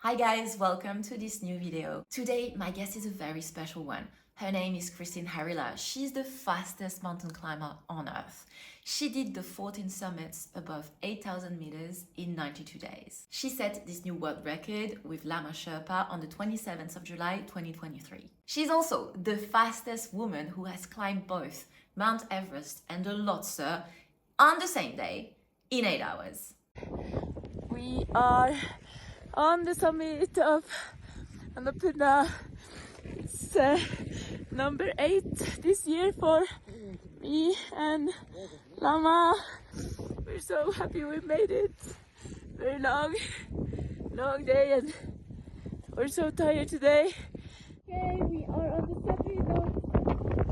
Hi guys, welcome to this new video. Today, my guest is a very special one. Her name is Christine Harila. She's the fastest mountain climber on earth. She did the 14 summits above 8,000 meters in 92 days. She set this new world record with Lama Sherpa on the 27th of July 2023. She's also the fastest woman who has climbed both Mount Everest and the Lhotse on the same day in 8 hours. We are on the summit of Annapurna. It's number 8 this year for me and Lama. We're so happy we made it. Very long day and we're so tired today. Okay, we are on the summit of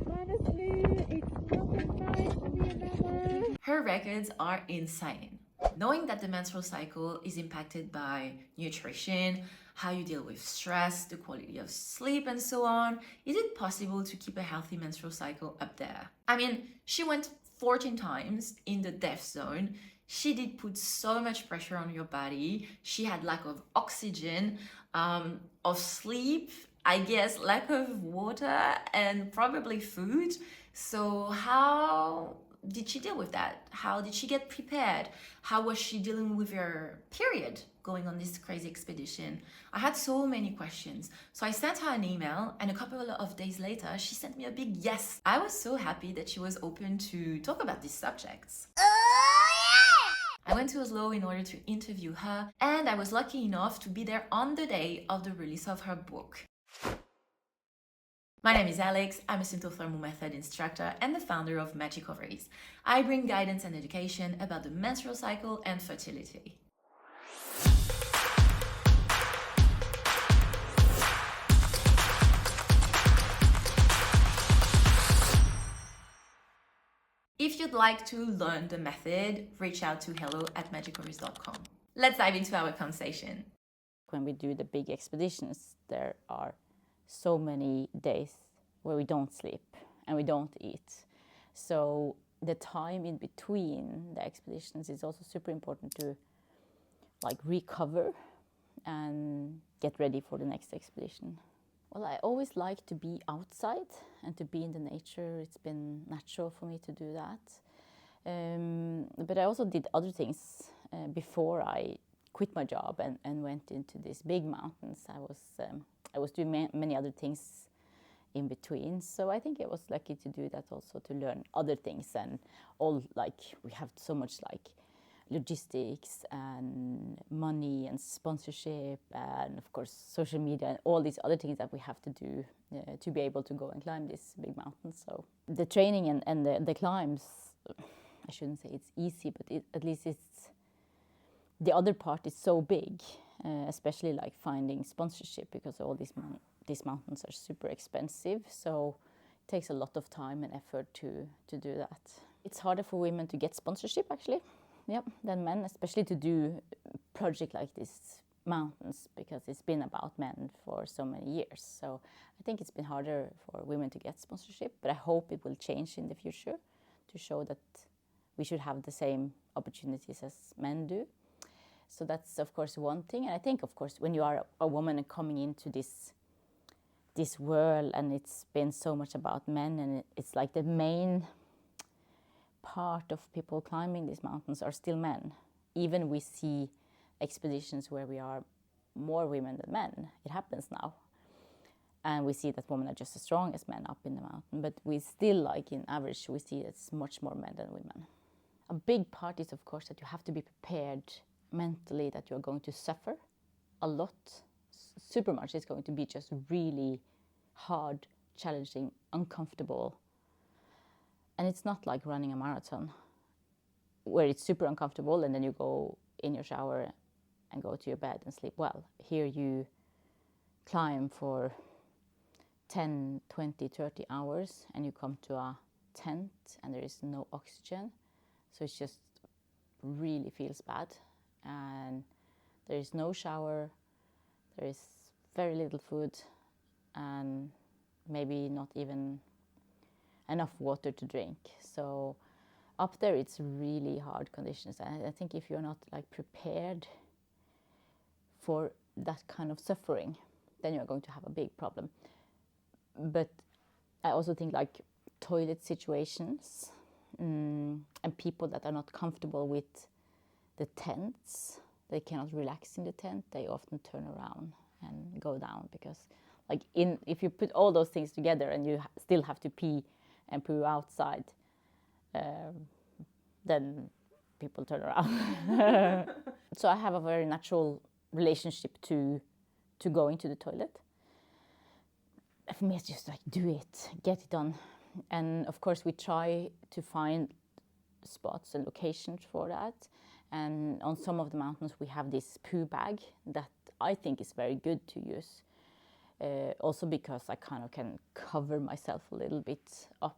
Manaslu. It's number 9 for me and Lama. Her records are insane. Knowing that the menstrual cycle is impacted by nutrition, how you deal with stress, the quality of sleep, and so on, is it possible to keep a healthy menstrual cycle up there? I mean, she went 14 times in the death zone. She did put so much pressure on your body. She had lack of oxygen, of sleep, I guess lack of water, and probably food. So how did she deal with that? How did she get prepared? How was she dealing with her period going on this crazy expedition? I had so many questions. So I sent her an email, and a couple of days later, she sent me a big yes. I was so happy that she was open to talk about these subjects. I went to Oslo in order to interview her, and I was lucky enough to be there on the day of the release of her book. My name is Alex, I'm a symptothermal method instructor and the founder of Magic Ovaries. I bring guidance and education about the menstrual cycle and fertility. If you'd like to learn the method, reach out to hello@magicovaries.com. Let's dive into our conversation. When we do the big expeditions, there are so many days where we don't sleep and we don't eat. So the time in between the expeditions is also super important to recover and get ready for the next expedition. Well, I always like to be outside and to be in the nature. It's been natural for me to do that. But I also did other things before I quit my job and went into these big mountains. I was doing many other things in between, so I think I was lucky to do that also, to learn other things, and we have so much logistics and money and sponsorship and of course social media and all these other things that we have to do to be able to go and climb these big mountains. So the training and the climbs, I shouldn't say it's easy, but at least it's the other part is so big, especially finding sponsorship, because all these mountains are super expensive. So it takes a lot of time and effort to do that. It's harder for women to get sponsorship actually, than men, especially to do a project like this mountains, because it's been about men for so many years. So I think it's been harder for women to get sponsorship, but I hope it will change in the future to show that we should have the same opportunities as men do. So that's of course one thing. And I think of course when you are a woman and coming into this world, and it's been so much about men, and it's like the main part of people climbing these mountains are still men. Even we see expeditions where we are more women than men. It happens now. And we see that women are just as strong as men up in the mountain, but we still, in average, we see it's much more men than women. A big part is of course that you have to be prepared mentally, that you're going to suffer a lot. Super much. It's going to be just really hard, challenging, uncomfortable. And it's not like running a marathon where it's super uncomfortable and then you go in your shower and go to your bed and sleep well. Here you climb for 10, 20, 30 hours and you come to a tent and there is no oxygen. So it just really feels bad. And there is no shower, there is very little food, and maybe not even enough water to drink. So up there it's really hard conditions. And I think if you're not prepared for that kind of suffering, then you're going to have a big problem. But I also think like toilet situations and people that are not comfortable with the tents, they cannot relax in the tent, they often turn around and go down, because like if you put all those things together and you still have to pee and poo outside, then people turn around. So I have a very natural relationship to going to the toilet. For me, it's just like, do it, get it done. And of course, we try to find spots and locations for that. And on some of the mountains, we have this poo bag that I think is very good to use. Also because I kind of can cover myself a little bit up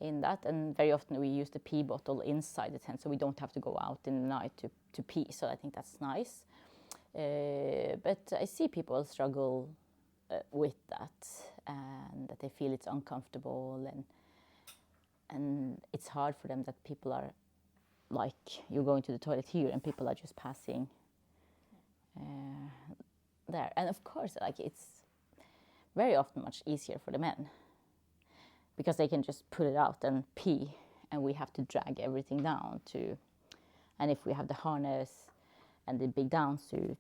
in that. And very often we use the pee bottle inside the tent, so we don't have to go out in the night to pee. So I think that's nice. But I see people struggle with that, and that they feel it's uncomfortable, and it's hard for them that people are like, you're going to the toilet here and people are just passing there. And of course, like, it's very often much easier for the men, because they can just put it out and pee, and we have to drag everything down to, and if we have the harness and the big down suit,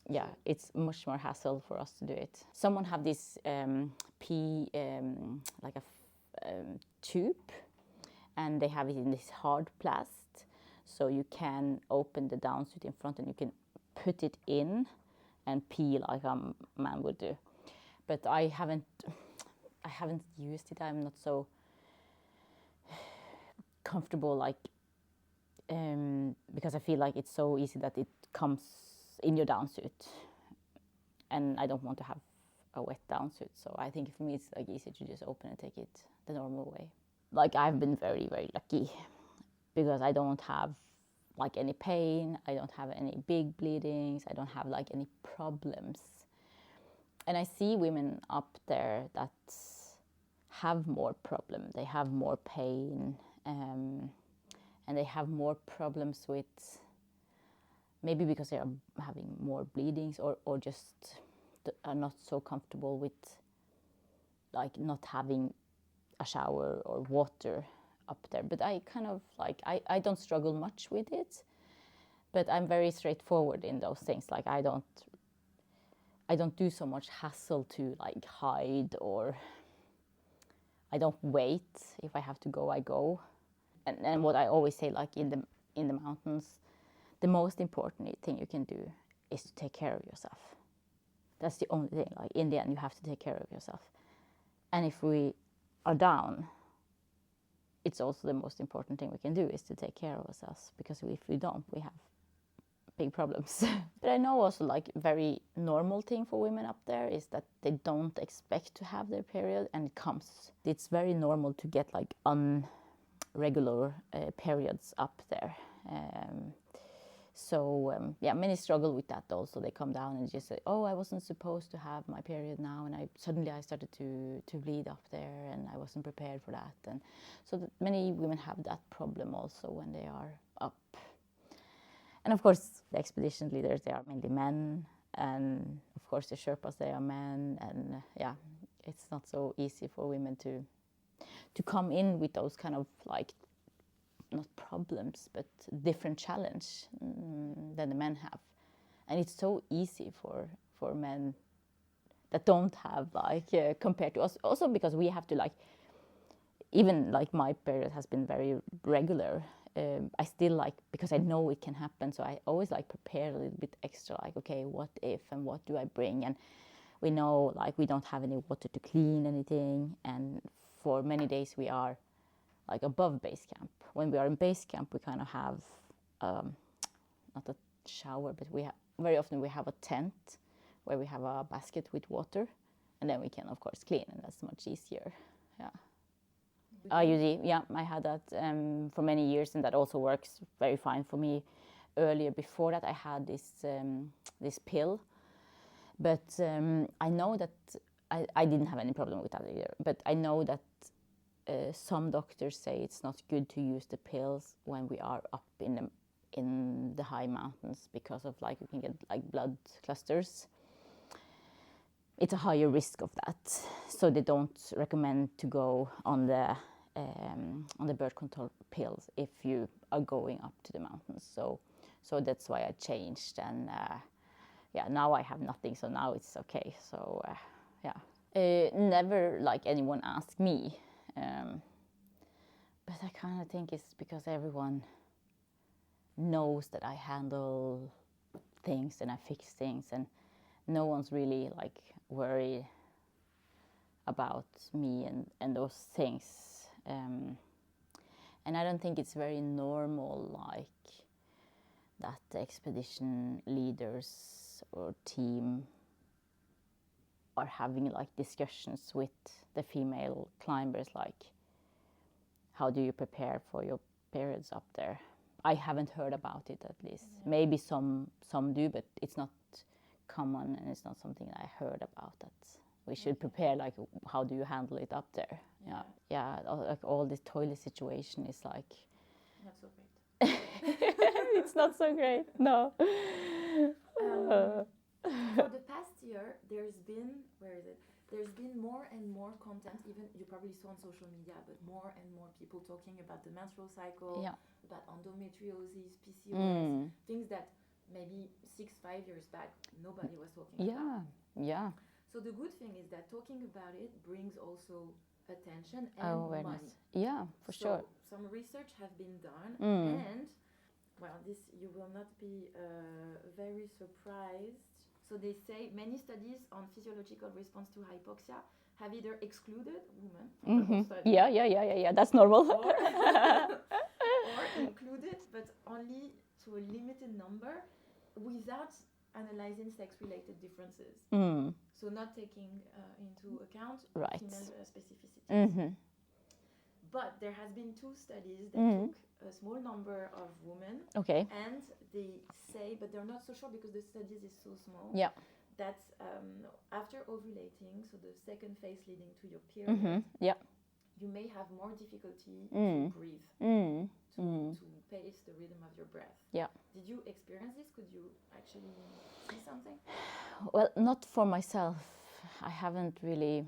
yeah, it's much more hassle for us to do it. Someone have this pee, like a tube, and they have it in this hard plast, so you can open the down suit in front and you can put it in and pee like a man would do. But I haven't used it. I'm not so comfortable, like, because I feel like it's so easy that it comes in your down suit, and I don't want to have a wet down suit. So I think for me it's like easy to just open and take it the normal way. Like, I've been very, very lucky, because I don't have like any pain, I don't have any big bleedings, I don't have like any problems. And I see women up there that have more problem, they have more pain, and they have more problems with, maybe because they are having more bleedings, or just are not so comfortable with like not having a shower or water up there. But I kind of like, I don't struggle much with it, but I'm very straightforward in those things. Like, I don't do so much hassle to like hide, or I don't wait. If I have to go, I go. And what I always say, like in the mountains, the most important thing you can do is to take care of yourself. That's the only thing. Like, in the end, you have to take care of yourself. And if we are down, it's also the most important thing we can do is to take care of ourselves, because if we don't, we have big problems. But I know also, like, very normal thing for women up there is that they don't expect to have their period, and it comes. It's very normal to get like regular periods up there. Yeah, many struggle with that also. They come down and just say, oh, I wasn't supposed to have my period now, and I started to bleed up there, and I wasn't prepared for that. And so many women have that problem also when they are up. And of course, the expedition leaders, they are mainly men, and of course the Sherpas, they are men, and yeah, it's not so easy for women to come in with those kind of like, not problems, but different challenge than the men have. And it's so easy for men that don't have like, compared to us. Also because we have to like, even like my period has been very regular. I still like, because I know it can happen, so I always like prepare a little bit extra, like, okay, what if, and what do I bring? And we know like we don't have any water to clean anything, and for many days we are like above base camp. When we are in base camp, we kind of have not a shower, but very often we have a tent where we have a basket with water, and then we can of course clean, and that's much easier. Yeah. IUD, yeah, I had that for many years, and that also works very fine for me. Earlier, before that, I had this pill, but I know that I didn't have any problem with that either. But I know that some doctors say it's not good to use the pills when we are up in in the high mountains because of like you can get like blood clusters. It's a higher risk of that, so they don't recommend to go on the birth control pills if you are going up to the mountains. So that's why I changed, and yeah, now I have nothing, so now it's okay. So yeah, never like anyone asked me, but I kind of think it's because everyone knows that I handle things and I fix things, and no one's really like worried about me and those things. And I don't think it's very normal, like that the expedition leaders or team are having like discussions with the female climbers, like how do you prepare for your periods up there. I haven't heard about it, at least. Yeah. Maybe some do, but it's not common, and it's not something that I heard about, that we should prepare, like how do you handle it up there. Yeah, like all this toilet situation is like not so great. It's not so great, no. For the past year, there's been more and more content, even you probably saw on social media, but more and more people talking about the menstrual cycle, about endometriosis, PCOS, things that maybe 5 years back nobody was talking about. Yeah. So the good thing is that talking about it brings also attention and money. Yeah, for sure. Some research have been done, and well, this you will not be very surprised. So they say many studies on physiological response to hypoxia have either excluded women from the whole study. Yeah. That's normal. Or included, but only to a limited number, without analyzing sex-related differences. So not taking into account female specificities. But there has been 2 studies that took a small number of women, and they say, but they're not so sure because the studies is so small, that after ovulating, so the second phase leading to your period, you may have more difficulty to breathe, to pace the rhythm of your breath. Did you experience this? Could you actually see something? Well, not for myself. I haven't really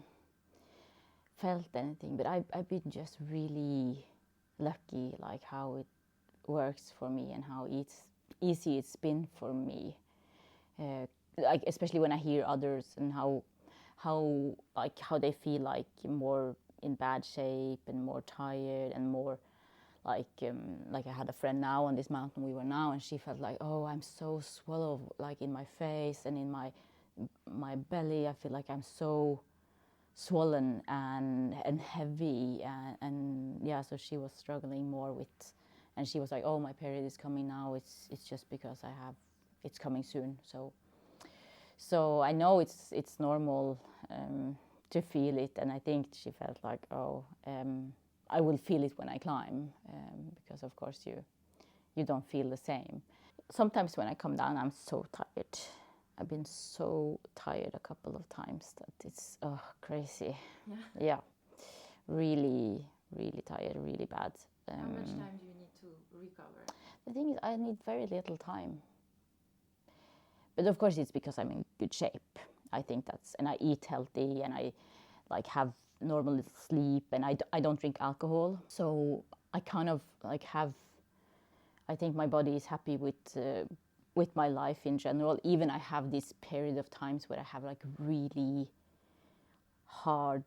felt anything, but I've been just really lucky, like how it works for me and how easy it's been for me. Like especially when I hear others and how they feel like more in bad shape and more tired and more like I had a friend now on this mountain we were now, and she felt like, oh, I'm so swollen, like in my face and in my belly. I feel like I'm so swollen and heavy, and yeah, so she was struggling more with, and she was like, oh, my period is coming now, it's just because it's coming soon. So I know it's normal to feel it, and I think she felt like, oh, I will feel it when I climb, because of course you don't feel the same. Sometimes when I come down, I'm so tired. I've been so tired a couple of times that it's crazy. Yeah, really, really tired, really bad. How much time do you need to recover? The thing is, I need very little time. But of course, it's because I'm in good shape. I think and I eat healthy, and I like have normal sleep, and I don't drink alcohol. So I kind of like I think my body is happy with my life in general. Even I have this period of times where I have like really hard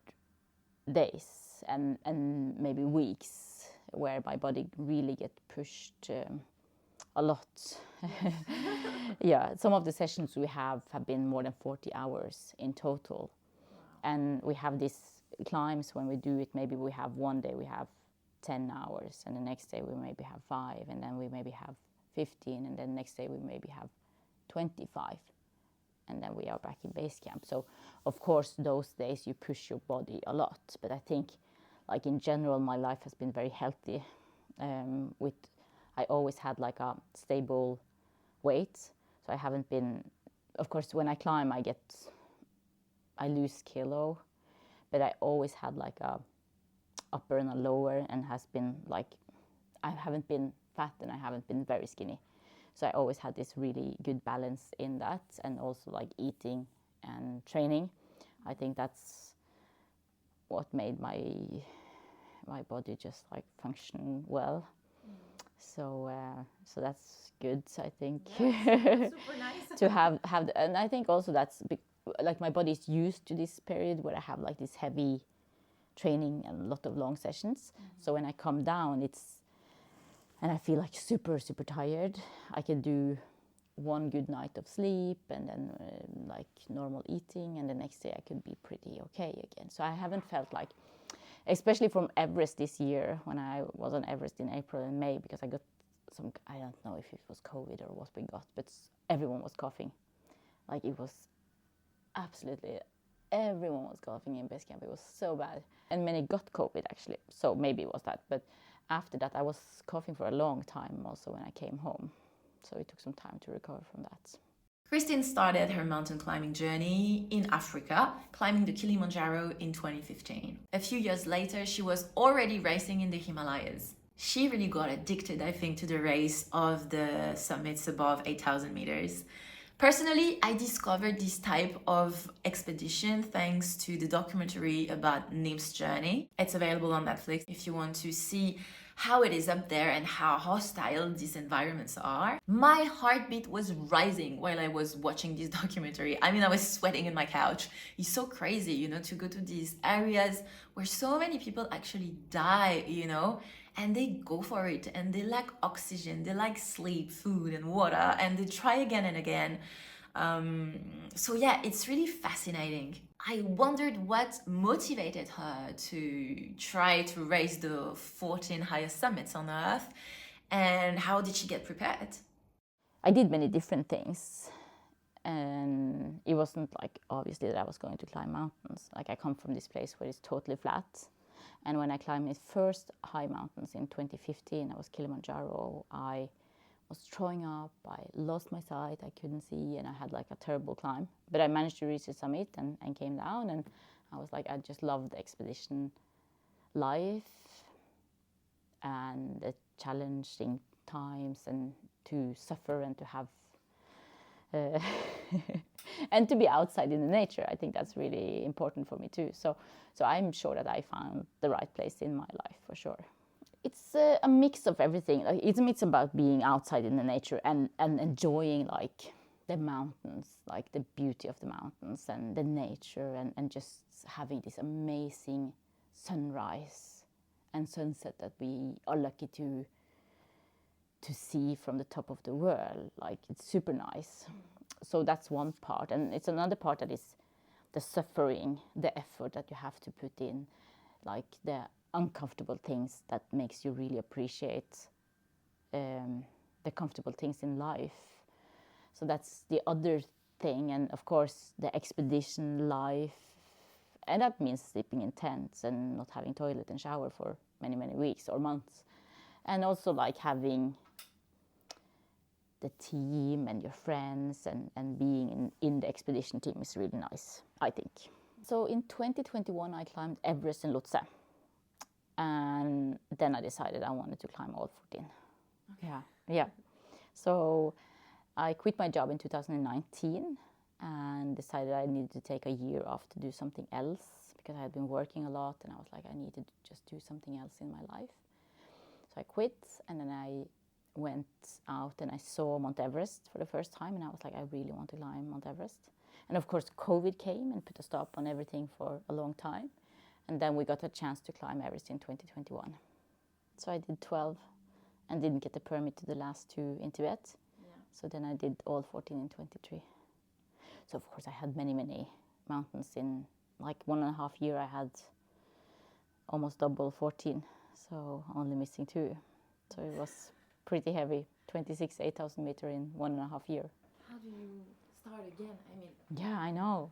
days and maybe weeks where my body really get pushed a lot. Yeah, some of the sessions we have been more than 40 hours in total. Wow. And we have these climbs when we do it, maybe we have one day we have 10 hours, and the next day we maybe have 5, and then we maybe have 15, and then next day we maybe have 25, and then we are back in base camp. So of course those days you push your body a lot, but I think like in general my life has been very healthy. I always had like a stable weight, so I haven't been, of course when I climb I lose kilo, but I always had like a upper and a lower, and has been like I haven't been fat and I haven't been very skinny. So I always had this really good balance in that, and also like eating and training. I think that's what made my body just like function well. So that's good, I think. Super nice. To have and I think also that's like my body is used to this period where I have like this heavy training and a lot of long sessions. So when I come down, and I feel like super tired, I can do one good night of sleep and then like normal eating, and the next day I could be pretty okay again. So I haven't felt like, especially from Everest this year, when I was on Everest in April and May, because I got some, I don't know if it was COVID or what we got, but everyone was coughing. Like it was absolutely, everyone was coughing in base camp. It was so bad. And many got COVID actually, so maybe it was that. But after that, I was coughing for a long time also when I came home. So it took some time to recover from that. Christine started her mountain climbing journey in Africa, climbing the Kilimanjaro in 2015. A few years later, she was already racing in the Himalayas. She really got addicted, I think, to the race of the summits above 8,000 meters. Personally, I discovered this type of expedition thanks to the documentary about Nim's journey. It's available on Netflix if you want to see how it is up there and how hostile these environments are. My heartbeat was rising while I was watching this documentary. I mean, I was sweating in my couch. It's so crazy, to go to these areas where so many people actually die, and they go for it and they lack oxygen, they lack sleep, food, and water, and they try again and again. So yeah, it's really fascinating. I wondered what motivated her to try to raise the 14 highest summits on Earth, and how did she get prepared? I did many different things, and it wasn't like obviously that I was going to climb mountains. Like I come from this place where it's totally flat, and when I climbed my first high mountains in 2015, I was Kilimanjaro, I was throwing up, I lost my sight, I couldn't see, and I had like a terrible climb. But I managed to reach the summit and came down, and I was like, I just loved the expedition life and the challenging times, and to suffer and to have and to be outside in the nature. I think that's really important for me too. So I'm sure that I found the right place in my life for sure. It's a mix of everything. Like it's a mix about being outside in the nature and enjoying like the mountains, like the beauty of the mountains and the nature, and just having this amazing sunrise and sunset that we are lucky to see from the top of the world. Like it's super nice. So that's one part, and it's another part that is the suffering, the effort that you have to put in, like the uncomfortable things that makes you really appreciate the comfortable things in life. So that's the other thing, and of course the expedition life, and that means sleeping in tents and not having toilet and shower for many weeks or months, and also like having the team and your friends and being in the expedition team is really nice, I think. So in 2021 I climbed Everest and Lhotse, and then I decided I wanted to climb all 14. Okay. Yeah. So I quit my job in 2019 and decided I needed to take a year off to do something else, because I had been working a lot and I was like, I need to just do something else in my life. So I quit, and then I went out and I saw Mount Everest for the first time, and I was like, I really want to climb Mount Everest. And of course COVID came and put a stop on everything for a long time, and then we got a chance to climb Everest in 2021. So I did 12 and didn't get the permit to the last 2 in Tibet. So then I did all 14 in 23. So of course I had many mountains. In like 1.5 years I had almost double 14, so only missing 2. So it was pretty heavy, 26 8,000 meter in 1.5 years. How do you start again? I mean, yeah, I know.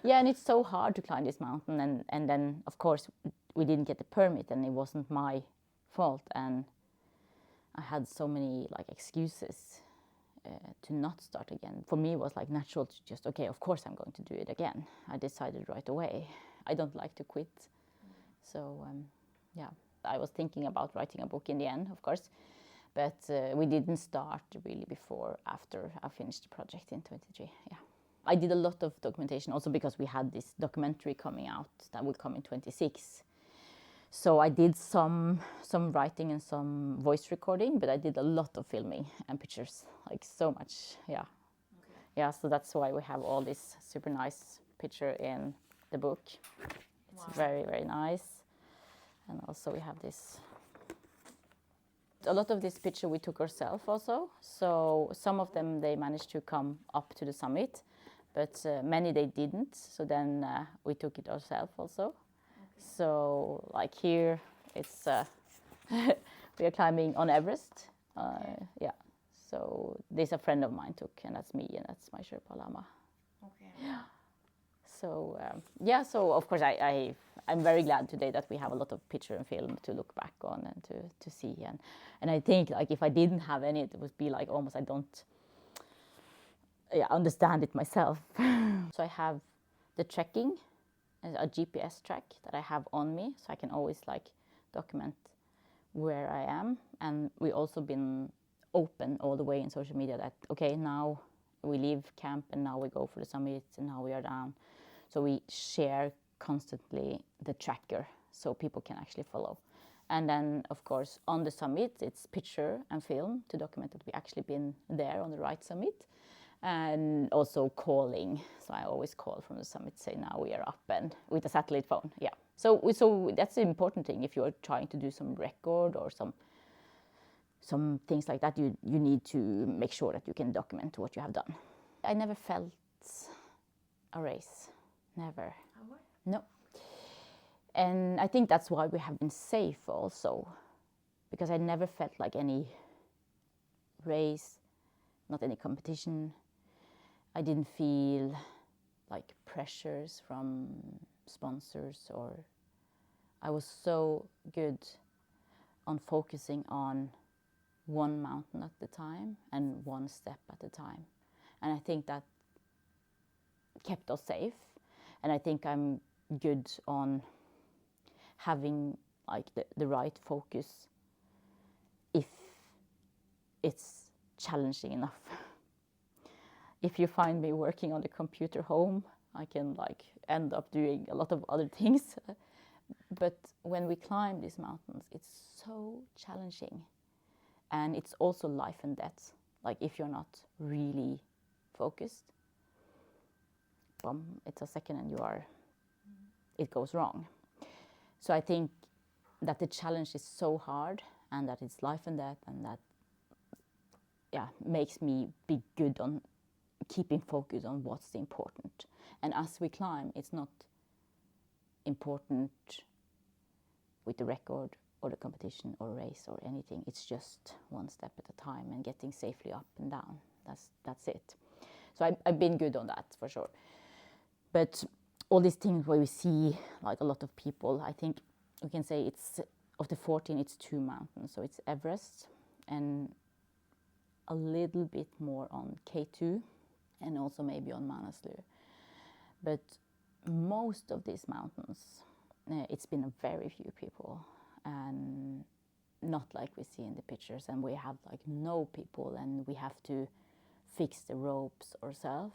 Yeah, and it's so hard to climb this mountain, and then of course we didn't get the permit, and it wasn't my fault, and I had so many like excuses to not start again. For me it was like natural to just, okay, of course I'm going to do it again. I decided right away. I don't like to quit. So yeah. I was thinking about writing a book in the end, of course, but we didn't start really before after I finished the project in 23. Yeah, I did a lot of documentation also because we had this documentary coming out that will come in 26. So I did some writing and some voice recording, but I did a lot of filming and pictures, like so much. Yeah. Okay. Yeah, so that's why we have all this super nice picture in the book. It's Wow. very, very nice. And also we have this. A lot of this picture we took ourselves also. So some of them, they managed to come up to the summit, but many they didn't. So then we took it ourselves also. Okay. So like here, it's we are climbing on Everest. Yeah. So this a friend of mine took, and that's me, and that's my Sherpa Lama. Okay. So yeah, so of course I'm very glad today that we have a lot of picture and film to look back on and to see, and I think like if I didn't have any, it would be like almost I don't understand it myself. So I have the trekking, a GPS track that I have on me, so I can always like document where I am, and we also been open all the way in social media that okay, now we leave camp and now we go for the summit and now we are down. So we share constantly the tracker so people can actually follow. And then, of course, on the summit, it's picture and film to document that we actually been there on the right summit. And also calling. So I always call from the summit, say now we are up, and with a satellite phone. Yeah. So that's the important thing. If you are trying to do some record or some things like that, you need to make sure that you can document what you have done. I never felt a race. Never. No. And I think that's why we have been safe also, because I never felt like any race, not any competition. I didn't feel like pressures from sponsors, or I was so good on focusing on one mountain at the time and one step at a time. And I think that kept us safe. And I think I'm good on having like the right focus if it's challenging enough. If you find me working on the computer home, I can like end up doing a lot of other things. But when we climb these mountains, it's so challenging. And it's also life and death. Like if you're not really focused, it's a second and it goes wrong. So I think that the challenge is so hard, and that it's life and death, and that makes me be good on keeping focus on what's important. And as we climb, it's not important with the record or the competition or race or anything. It's just one step at a time and getting safely up and down. That's it. So I've been good on that for sure. But all these things where we see like a lot of people, I think we can say it's of the 14, it's 2 mountains. So it's Everest and a little bit more on K2 and also maybe on Manaslu. But most of these mountains, it's been a very few people and not like we see in the pictures, and we have like no people and we have to fix the ropes ourselves,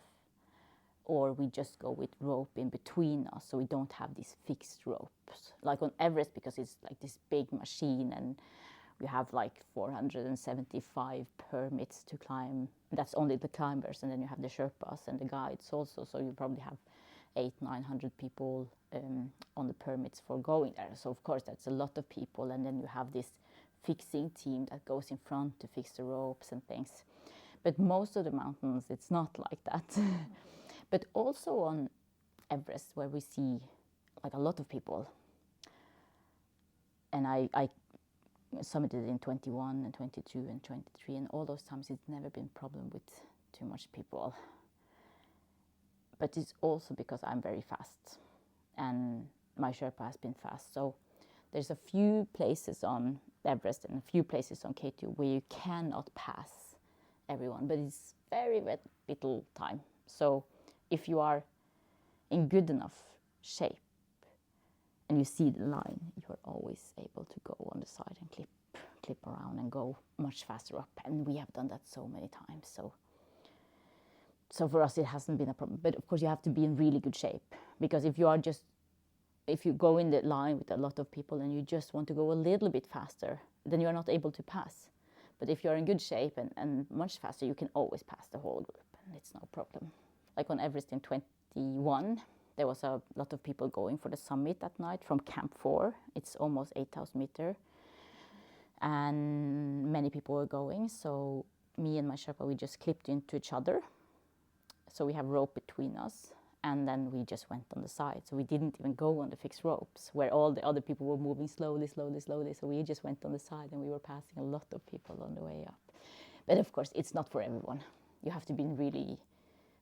or we just go with rope in between us, so we don't have these fixed ropes like on Everest, because it's like this big machine and we have like 475 permits to climb. That's only the climbers, and then you have the Sherpas and the guides also, so you probably have 800-900 people on the permits for going there. So of course that's a lot of people, and then you have this fixing team that goes in front to fix the ropes and things. But most of the mountains, it's not like that. But also on Everest, where we see like a lot of people, and I summited in 21 and 22 and 23, and all those times it's never been a problem with too much people. But it's also because I'm very fast and my Sherpa has been fast. So there's a few places on Everest and a few places on K2 where you cannot pass everyone, but it's very little time. So if you are in good enough shape and you see the line, you're always able to go on the side and clip around and go much faster up. And we have done that so many times. So for us, it hasn't been a problem. But of course, you have to be in really good shape, because if you go in the line with a lot of people and you just want to go a little bit faster, then you're not able to pass. But if you're in good shape and much faster, you can always pass the whole group, and it's no problem. Like on Everest in 21, there was a lot of people going for the summit that night from Camp 4. It's almost 8,000 meters. And many people were going, so me and my Sherpa, we just clipped into each other. So we have rope between us, and then we just went on the side. So we didn't even go on the fixed ropes, where all the other people were moving slowly. So we just went on the side, and we were passing a lot of people on the way up. But of course, it's not for everyone. You have to be in really,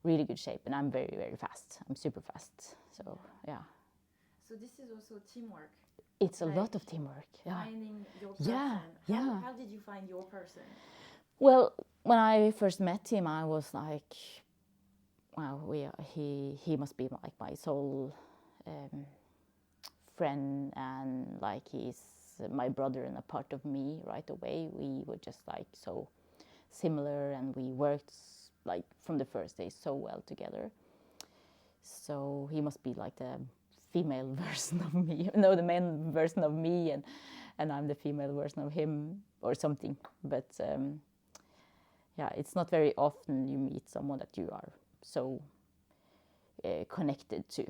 really good shape, and I'm very, very fast. I'm super fast, so yeah. So this is also teamwork. It's a lot of teamwork. Yeah. Finding your person. Yeah. How did you find your person? Well, when I first met him, I was like, wow, he must be like my soul friend, and like he's my brother and a part of me right away. We were just like so similar, and we worked like from the first day so well together. So he must be like the female version of me, no, the male version of me, and I'm the female version of him or something. But yeah, it's not very often you meet someone that you are so connected to.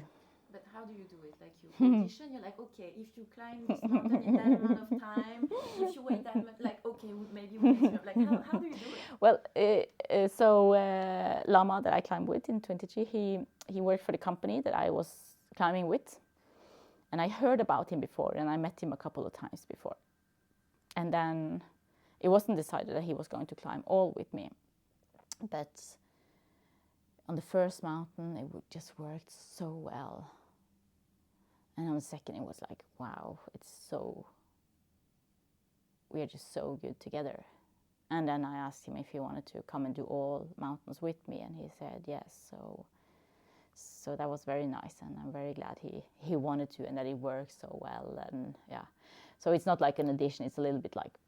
But how do you do it? Like you audition, you're like, okay, if you climb this mountain in that amount of time, if you wait that much, like, okay, maybe we can swim. Like, how do you do it? Well, so Lama that I climbed with in 23, he worked for the company that I was climbing with. And I heard about him before, and I met him a couple of times before. And then it wasn't decided that he was going to climb all with me. But on the first mountain, it just worked so well. And on the second, it was like, wow, we are just so good together. And then I asked him if he wanted to come and do all mountains with me, and he said yes. So that was very nice, and I'm very glad he wanted to, and that it worked so well. And yeah, so it's not like an audition, it's a little bit like,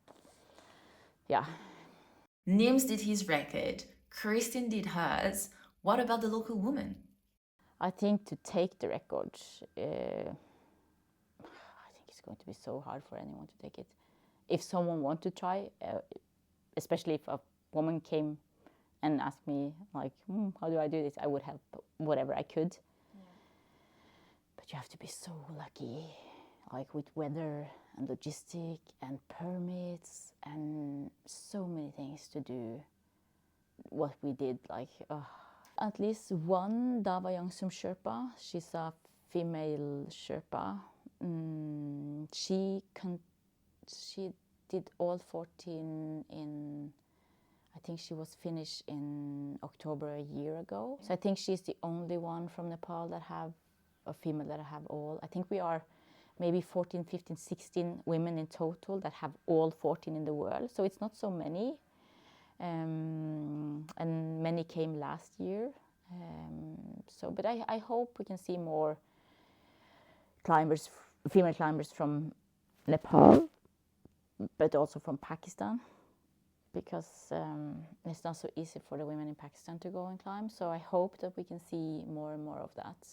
yeah. Nims did his record, Kristin did hers. What about the local woman? I think to take the record, I think it's going to be so hard for anyone to take it. If someone wants to try, especially if a woman came and asked me, like, how do I do this? I would help whatever I could. Yeah. But you have to be so lucky, like with weather and logistic and permits and so many things to do what we did. Like, at least one Dava Youngsum Sherpa, she's a female Sherpa. She did all 14 in, I think she was finished in October a year ago. So I think she's the only one from Nepal that have a female that have all. I think we are maybe 14, 15, 16 women in total that have all 14 in the world. So it's not so many. And many came last year. But I hope we can see more climbers, female climbers from Nepal, but also from Pakistan, because it's not so easy for the women in Pakistan to go and climb. So I hope that we can see more and more of that.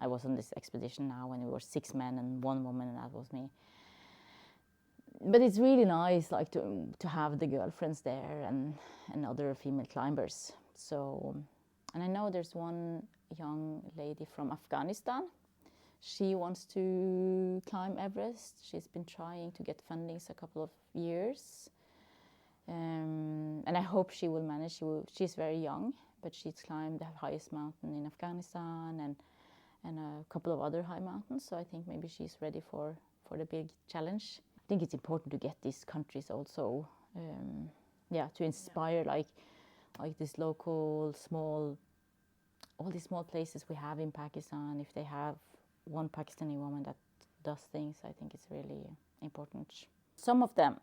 I was on this expedition now when we were 6 men and 1 woman, and that was me. But it's really nice, like to have the girlfriends there and other female climbers. So, and I know there's one young lady from Afghanistan. She wants to climb Everest. She's been trying to get fundings a couple of years. And I hope she will manage. She's very young, but she's climbed the highest mountain in Afghanistan and a couple of other high mountains. So I think maybe she's ready for the big challenge. I think it's important to get these countries also, to inspire like this local all these small places we have in Pakistan. If they have one Pakistani woman that does things, I think it's really important. Some of them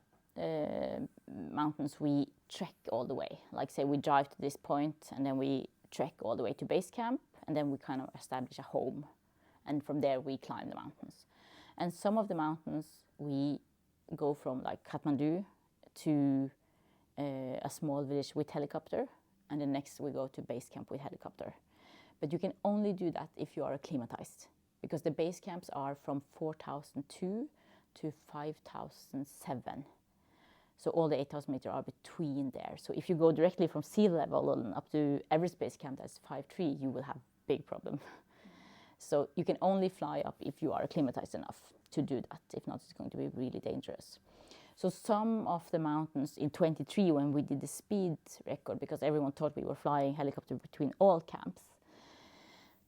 mountains we trek all the way. Like say we drive to this point and then we trek all the way to base camp, and then we kind of establish a home, and from there we climb the mountains. And some of the mountains we go from like Kathmandu to a small village with helicopter, and the next we go to base camp with helicopter. But you can only do that if you are acclimatized, because the base camps are from 4,002 to 5,007. So all the 8,000 meters are between there. So if you go directly from sea level and up to Everest Base Camp, that's 5,300, you will have big problem. So you can only fly up if you are acclimatized enough to do that. If not, it's going to be really dangerous. So some of the mountains in 23, when we did the speed record, because everyone thought we were flying helicopter between all camps,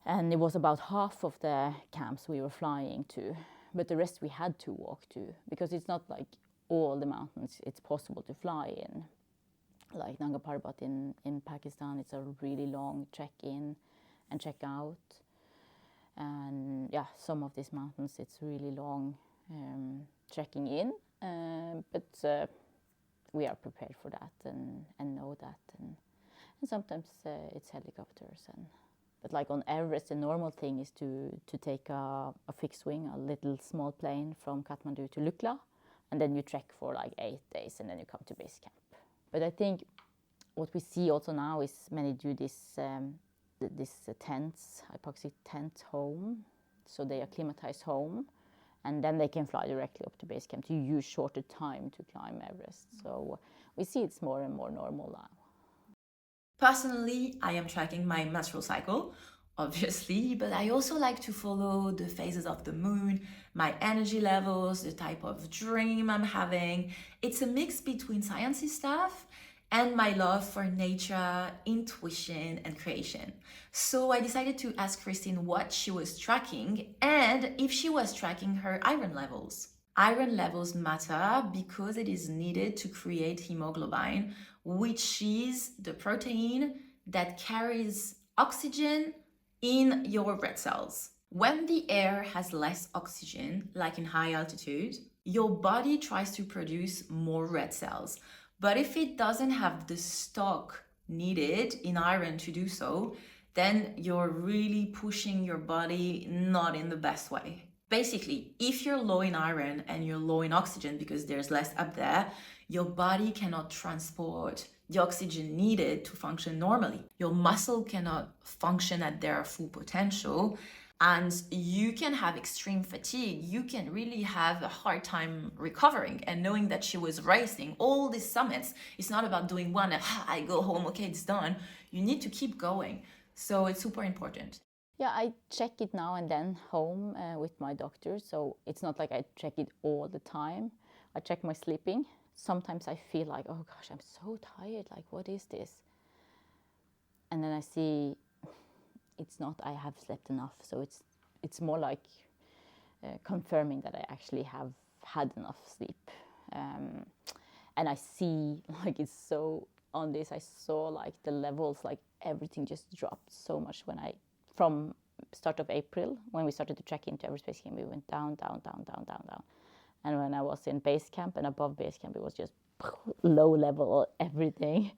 and it was about half of the camps we were flying to, but the rest we had to walk to, because it's not like all the mountains it's possible to fly in. Like Nanga Parbat in Pakistan, it's a really long trek in and check out. And yeah, some of these mountains it's really long trekking in, but we are prepared for that and know that. And sometimes it's helicopters. But like on Everest, the normal thing is to take a fixed wing, a little small plane from Kathmandu to Lukla, and then you trek for like 8 days, and then you come to base camp. But I think what we see also now is many do this tents, hypoxic tent home, so they acclimatize home, and then they can fly directly up to base camp to use shorter time to climb Everest. So we see it's more and more normal now. Personally, I am tracking my menstrual cycle, obviously, but I also like to follow the phases of the moon, my energy levels, the type of dream I'm having. It's a mix between sciencey stuff and my love for nature, intuition, and creation. So I decided to ask Christine what she was tracking and if she was tracking her iron levels. Iron levels matter because it is needed to create hemoglobin, which is the protein that carries oxygen in your red cells. When the air has less oxygen, like in high altitude, your body tries to produce more red cells. But if it doesn't have the stock needed in iron to do so, then you're really pushing your body not in the best way. Basically, if you're low in iron and you're low in oxygen because there's less up there, your body cannot transport the oxygen needed to function normally. Your muscle cannot function at their full potential, and you can have extreme fatigue. You can really have a hard time recovering. And knowing that she was racing all these summits, it's not about doing one and I go home, okay, it's done. You need to keep going. So it's super important. Yeah, I check it now and then home with my doctor. So it's not like I check it all the time. I check my sleeping. Sometimes I feel like, oh gosh, I'm so tired. Like, what is this? And then I see it's not I have slept enough. So it's more like confirming that I actually have had enough sleep. And I see like it's so on this. I saw like the levels, like everything just dropped so much from start of April, when we started to trek into Everest Base Camp, we went down, down, down, down, down, down. And when I was in base camp and above base camp, it was just low level, everything.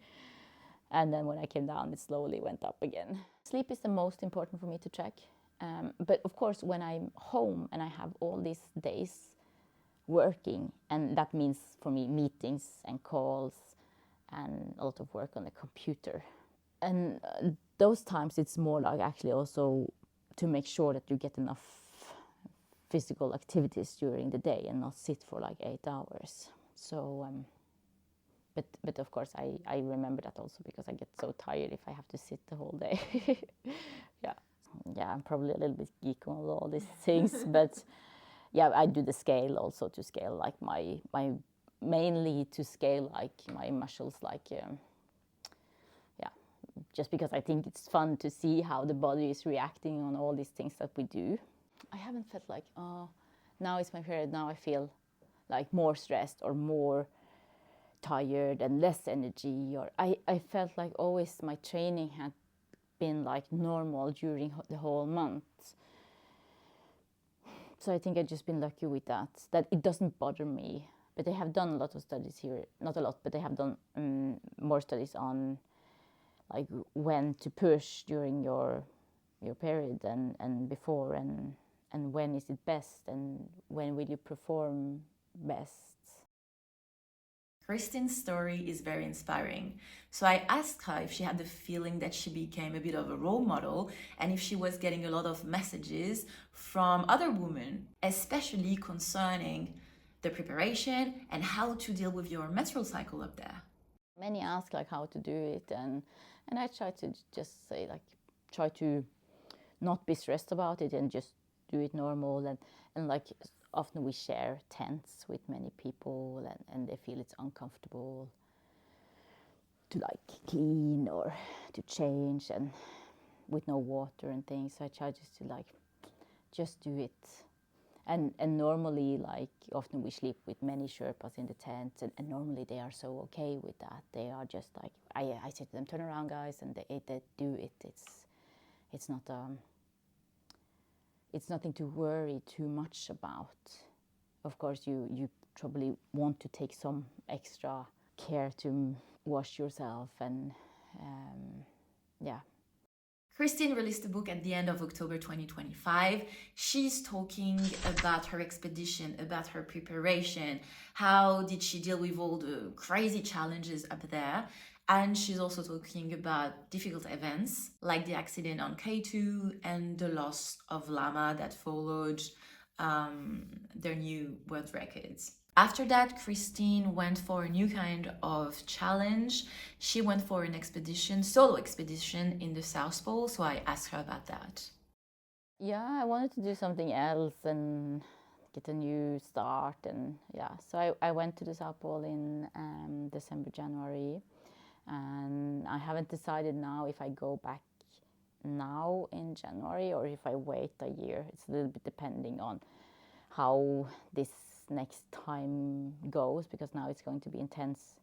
And then when I came down, it slowly went up again. Sleep is the most important for me to track. But of course, when I'm home and I have all these days working, and that means for me meetings and calls and a lot of work on the computer. And those times it's more like actually also to make sure that you get enough physical activities during the day and not sit for like 8 hours. So, but of course I remember that also because I get so tired if I have to sit the whole day. Yeah, I'm probably a little bit geek on all these things, but yeah, I do the scale also to scale like my mainly to scale like my muscles, like just because I think it's fun to see how the body is reacting on all these things that we do. I haven't felt like, oh, now it's my period, now I feel like more stressed or more tired and less energy. Or I felt like always my training had been like normal during the whole month. So I think I've just been lucky with that it doesn't bother me. But they have done a lot of studies here, not a lot, but they have done more studies on like when to push during your period and before, and and when is it best, and when will you perform best. Christine's story is very inspiring. So I asked her if she had the feeling that she became a bit of a role model and if she was getting a lot of messages from other women, especially concerning the preparation and how to deal with your menstrual cycle up there. Many ask like how to do it, and I try to just say like try to not be stressed about it and just do it normal, and like often we share tents with many people, and they feel it's uncomfortable to like clean or to change and with no water and things. So I try just to like just do it. And normally, like often we sleep with many Sherpas in the tent, and normally they are so okay with that. They are just like I say to them, turn around, guys, and they do it. It's not it's nothing to worry too much about. Of course, you probably want to take some extra care to wash yourself, and yeah. Christine released a book at the end of October 2025. She's talking about her expedition, about her preparation, how did she deal with all the crazy challenges up there. And she's also talking about difficult events like the accident on K2 and the loss of Lama that followed their new world records. After that, Christine went for a new kind of challenge. She went for an expedition, solo expedition in the South Pole, so I asked her about that. Yeah, I wanted to do something else and get a new start, and yeah, so I went to the South Pole in December, January, and I haven't decided now if I go back now in January or if I wait a year. It's a little bit depending on how this next time goes, because now it's going to be intense,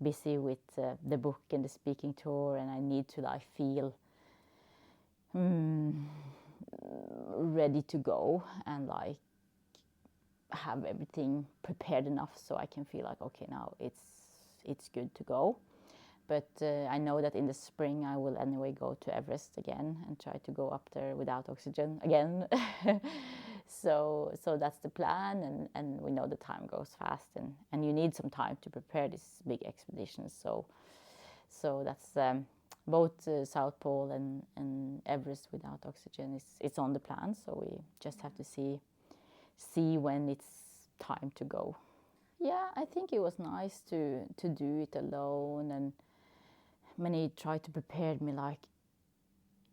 busy with the book and the speaking tour, and I need to like feel ready to go and like have everything prepared enough so I can feel like okay, now it's good to go. But I know that in the spring I will anyway go to Everest again and try to go up there without oxygen again. So that's the plan, and we know the time goes fast, and you need some time to prepare these big expeditions. So that's both South Pole and Everest without oxygen it's on the plan. So we just have to see when it's time to go. Yeah, I think it was nice to do it alone, and many tried to prepare me like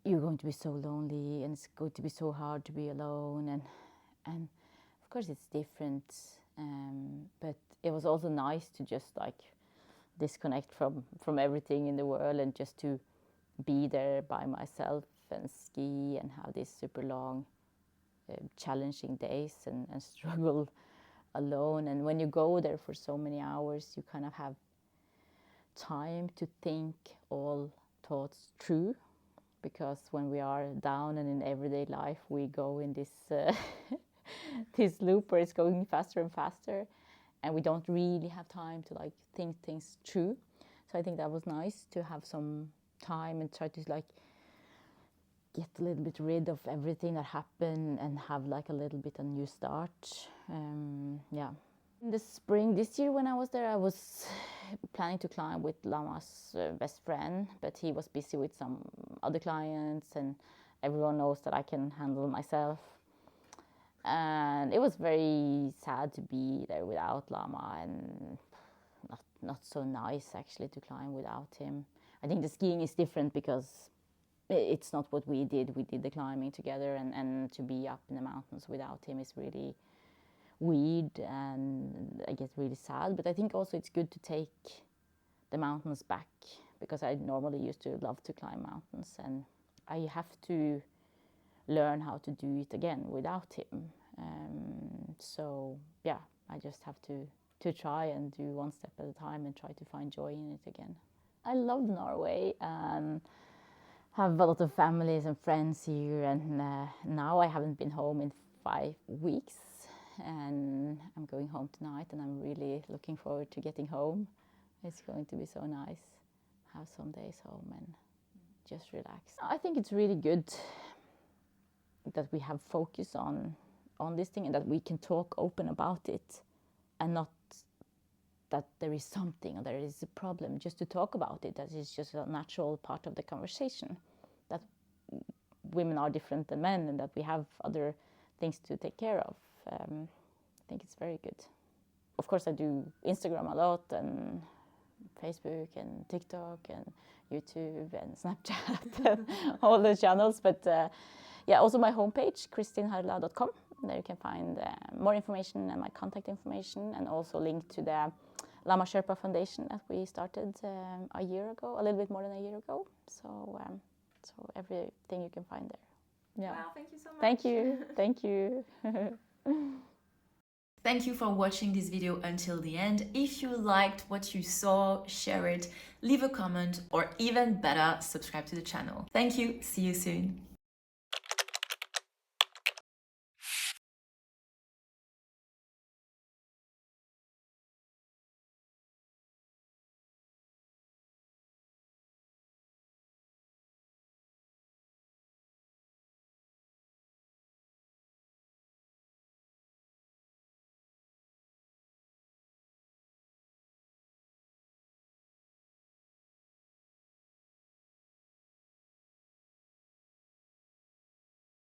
you're going to be so lonely and it's going to be so hard to be alone, and of course it's different, but it was also nice to just like disconnect from everything in the world and just to be there by myself and ski and have these super long challenging days and struggle alone. And when you go there for so many hours, you kind of have time to think all thoughts through, because when we are down and in everyday life we go in this this loop where it's going faster and faster, and we don't really have time to like think things through. So I think that was nice to have some time and try to like get a little bit rid of everything that happened and have like a little bit a new start. Yeah. In the spring this year when I was there, I was planning to climb with Lama's best friend, but he was busy with some other clients, and everyone knows that I can handle myself. And it was very sad to be there without Lama, and not so nice actually to climb without him. I think the skiing is different because it's not what we did. We did the climbing together, and to be up in the mountains without him is really weird, and I get really sad. But I think also it's good to take the mountains back, because I normally used to love to climb mountains, and I have to learn how to do it again without him. So yeah, I just have to try and do one step at a time and try to find joy in it again. I love Norway and have a lot of families and friends here, and now I haven't been home in 5 weeks, and I'm going home tonight, and I'm really looking forward to getting home. It's going to be so nice, have some days home and just relax. I think it's really good that we have focus on this thing and that we can talk open about it, and not that there is something or there is a problem, just to talk about it. That is just a natural part of the conversation, that women are different than men and that we have other things to take care of. I think it's very good. Of course, I do Instagram a lot, and Facebook and TikTok and YouTube and Snapchat and all the channels. But yeah, also my homepage, kristinharla.com. There you can find more information and my contact information, and also link to the Lama Sherpa Foundation that we started a year ago, a little bit more than a year ago. So everything you can find there. Yeah. Wow, thank you so much. Thank you. Thank you. Thank you for watching this video until the end. If you liked what you saw, share it, leave a comment, or even better, subscribe to the channel. Thank you. See you soon.